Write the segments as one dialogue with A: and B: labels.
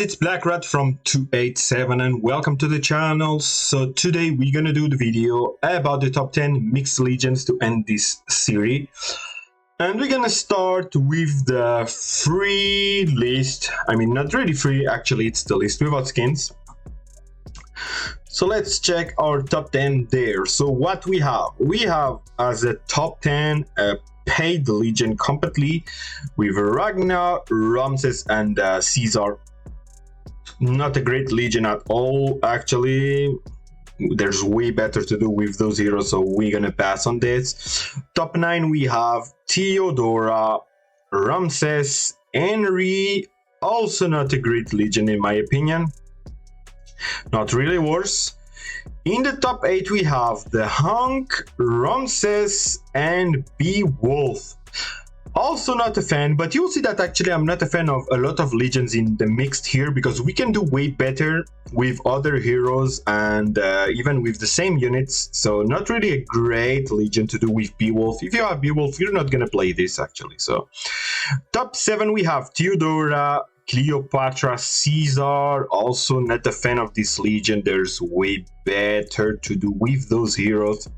A: it's Black Rat from 287 and welcome to the channel. So today we're gonna do the video about the top 10 mixed legions to end this series. And we're gonna start with the free list. I mean, not really free, actually it's the list without skins. So let's check our top 10 there. So what we have as a top 10 paid legion completely with Ragnar, Ramses and Caesar. Not a great legion at all, actually. There's way better to do with those heroes, so we're gonna pass on this. Top 9 we have Theodora, Ramses, Henry. Also not a great legion in my opinion. Not really worse. In the top 8 we have the Hunk, Ramses and Beowulf. Also not a fan, but you'll see that actually I'm not a fan of a lot of legions in the mixed here, because we can do way better with other heroes and even with the same units. So not really a great legion to do with Beowulf. If you have Beowulf, you're not gonna play this actually. So top 7 we have Theodora, Cleopatra, Caesar. Also not a fan of this legion. There's way better to do with those heroes.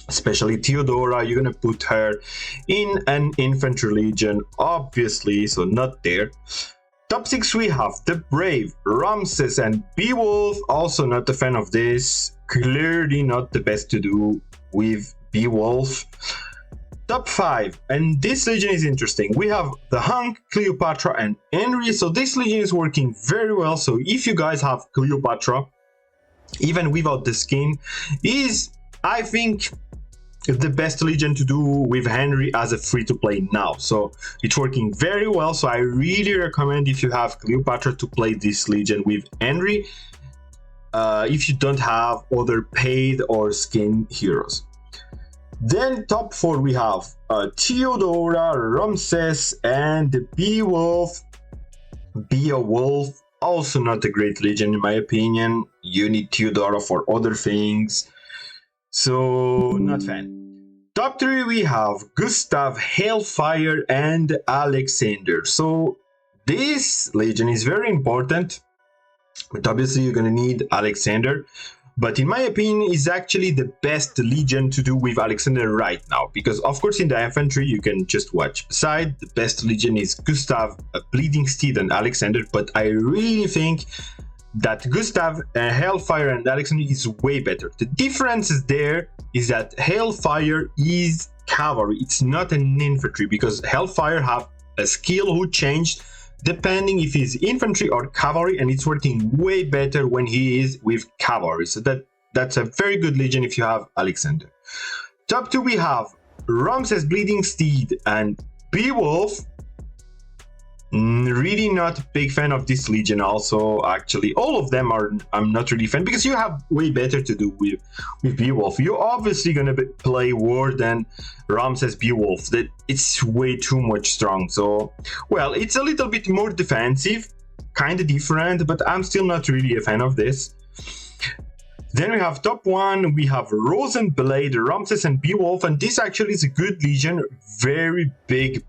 A: Especially Theodora, you're gonna put her in an infantry legion, obviously, so not there. Top 6 we have the Brave, Ramses and Beowulf. Also not a fan of this. Clearly not the best to do with Beowulf. Top 5, and this legion is interesting. We have the Hunk, Cleopatra and Henry. So this legion is working very well. So if you guys have Cleopatra, even without the skin, is, I think, the best legion to do with Henry as a free-to-play now. So it's working very well. So I really recommend, if you have Cleopatra, to play this legion with Henry if you don't have other paid or skin heroes. Then top 4 we have Theodora, Ramses and Beowulf. Beowulf, also not a great legion in my opinion. You need Theodora for other things. So not fan. Top 3 we have Gustav, Hellfire and Alexander. So this legion is very important, but obviously you're gonna need Alexander. But in my opinion is actually the best legion to do with Alexander right now, because of course in the infantry you can just watch. Beside, the best legion is Gustav, Bleeding Steed and Alexander, but I really think that Gustav, Hellfire and Alexander is way better. The difference there is that Hellfire is cavalry, it's not an infantry, because Hellfire have a skill who changed depending if he's infantry or cavalry, and it's working way better when he is with cavalry. So that's a very good legion if you have Alexander. Top 2 we have Ramses, Bleeding Steed and Beowulf. Really not a big fan of this legion also. Actually all of them are, I'm not really fan, because you have way better to do with Beowulf. You're obviously gonna play war than Ramses Beowulf. That it's way too much strong. So well, it's a little bit more defensive, kind of different, but I'm still not really a fan of this. Then we have top 1 we have Rosenblade, Ramses and Beowulf, and this actually is a good legion. Very big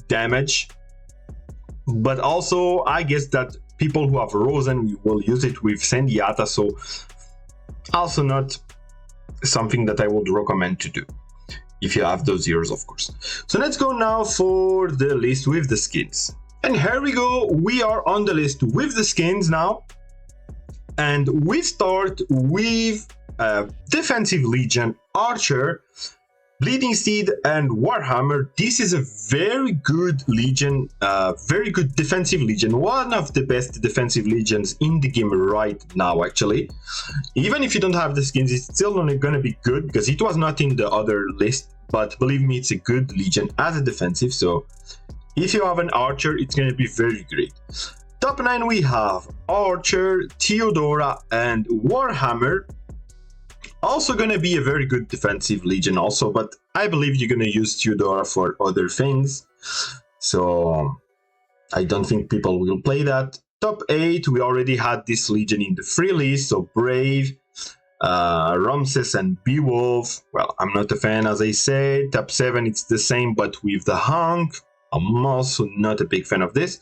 A: damage, but also I guess that people who have Rosen will use it with Sendiata, so also not something that I would recommend to do if you have those heroes, of course. So let's go now for the list with the skins, and here we go. We are on the list with the skins now, and we start with defensive legion, Archer, Bleeding Steed and Warhammer. This is a very good legion, very good defensive legion, one of the best defensive legions in the game right now actually. Even if you don't have the skins, it's still only gonna be good, because it was not in the other list, but believe me, it's a good legion as a defensive. So if you have an Archer, it's gonna be very great. Top 9 we have Archer, Theodora and Warhammer. Also gonna be a very good defensive legion also, but I believe you're gonna use Theodora for other things, so I don't think people will play that. Top 8 we already had this legion in the free list, so Brave, Ramses and Beowulf. Well, I'm not a fan, as I say. Top 7 it's the same but with the Hunk. I'm also not a big fan of this.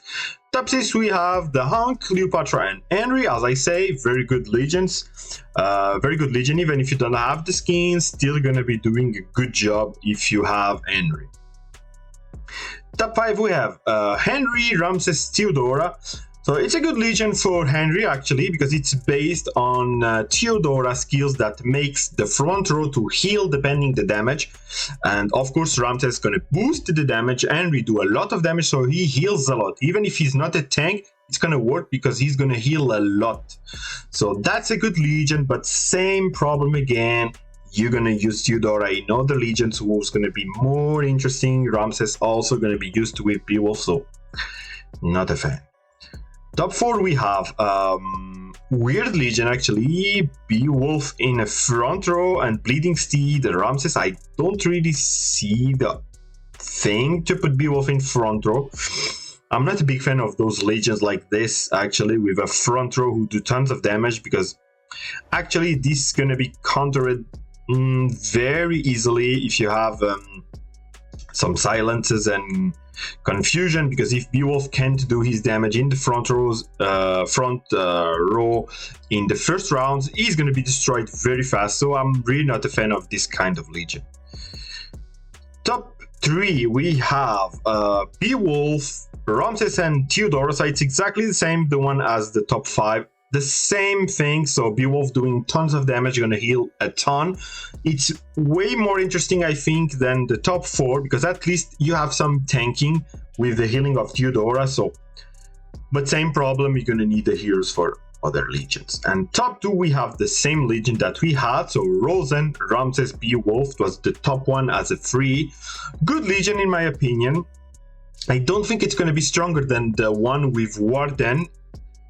A: Top 6 we have the Hunk, Cleopatra, and Henry. As I say, very good legions. Very good legion. Even if you don't have the skins, still gonna be doing a good job if you have Henry. Top 5 we have Henry, Ramses, Theodora. So it's a good legion for Henry actually, because it's based on Theodora skills that makes the front row to heal depending the damage. And of course Ramses is going to boost the damage. Henry do a lot of damage, so he heals a lot. Even if he's not a tank, it's going to work because he's going to heal a lot. So that's a good legion, but same problem again. You're going to use Theodora in other legions who's going to be more interesting. Ramses also going to be used with Beowulf, so not a fan. Top 4 we have Weird Legion actually, Beowulf in a front row and Bleeding Steed, Ramses. I don't really see the thing to put Beowulf in front row. I'm not a big fan of those legions like this actually, with a front row who do tons of damage, because actually this is gonna be countered very easily if you have some silences and confusion, because if Beowulf can't do his damage in the front row in the first rounds, he's going to be destroyed very fast. So I'm really not a fan of this kind of legion. Top 3 we have Beowulf, Ramses, and Theodora. So it's exactly the same, the one as the top 5. The same thing, so Beowulf doing tons of damage, gonna heal a ton. It's way more interesting, I think, than the top 4, because at least you have some tanking with the healing of Theodora. So, but same problem, you're gonna need the heroes for other legions. And top 2 we have the same legion that we had, so Rosen, Ramses, Beowulf was the top one as a free. Good legion in my opinion. I don't think it's gonna be stronger than the one with Warden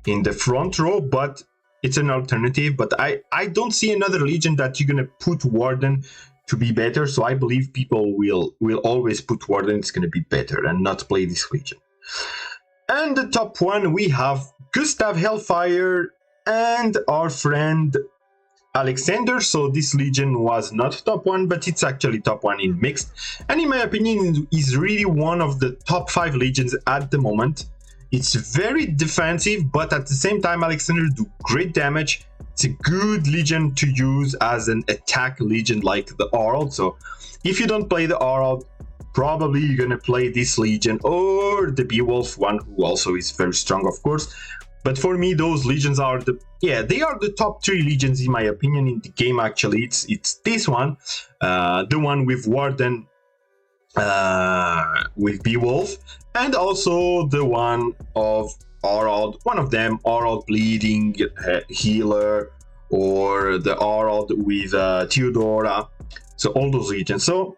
A: in the front row, but it's an alternative. But I don't see another legion that you're gonna put Warden to be better, so I believe people will always put Warden. It's gonna be better and not play this legion. And the top 1 we have Gustav, Hellfire, and our friend Alexander. So this legion was not top 1, but it's actually top 1 in mixed, and in my opinion is really one of the top 5 legions at the moment. It's very defensive, but at the same time, Alexander do great damage. It's a good legion to use as an attack legion like the Harald. So if you don't play the Harald, probably you're gonna play this legion or the Beowulf one, who also is very strong, of course. But for me, those legions are they are the top 3 legions in my opinion in the game. Actually, it's this one, the one with Warden, with Beowulf, and also the one of Harald, one of them, Harald Bleeding Healer, or the Harald with Theodora. So all those legions. So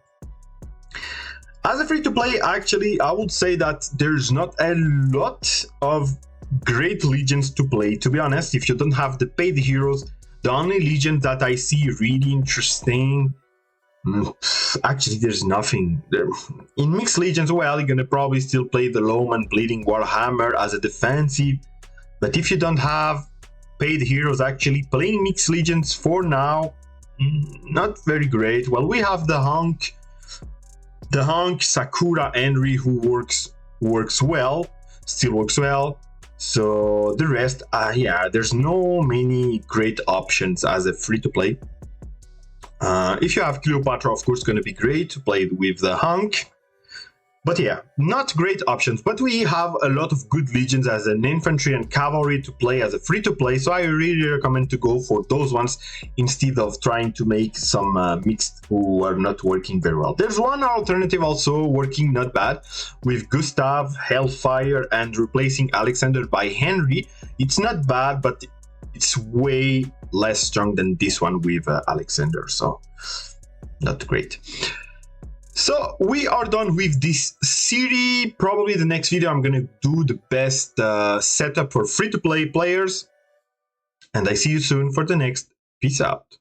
A: as a free-to-play, actually, I would say that there's not a lot of great legions to play, to be honest. If you don't have the paid heroes, the only legion that I see really interesting, actually there's nothing there. In mixed legions, well, you're gonna probably still play the Loman Bleeding Warhammer as a defensive, but if you don't have paid heroes, actually playing mixed legions for now, not very great. Well, we have the Hunk, Sakura, Henry, who works well, still works well. So the rest, yeah, there's no many great options as a free-to-play. If you have Cleopatra, of course, going to be great to play with the Hunk. But yeah, not great options. But we have a lot of good legions as an infantry and cavalry to play as a free-to-play. So I really recommend to go for those ones instead of trying to make some mixed who are not working very well. There's one alternative also working not bad with Gustav, Hellfire, and replacing Alexander by Henry. It's not bad, but it's way less strong than this one with Alexander. So not great. So we are done with this series. Probably the next video I'm gonna do the best setup for free-to-play players, and I see you soon for the next. Peace out.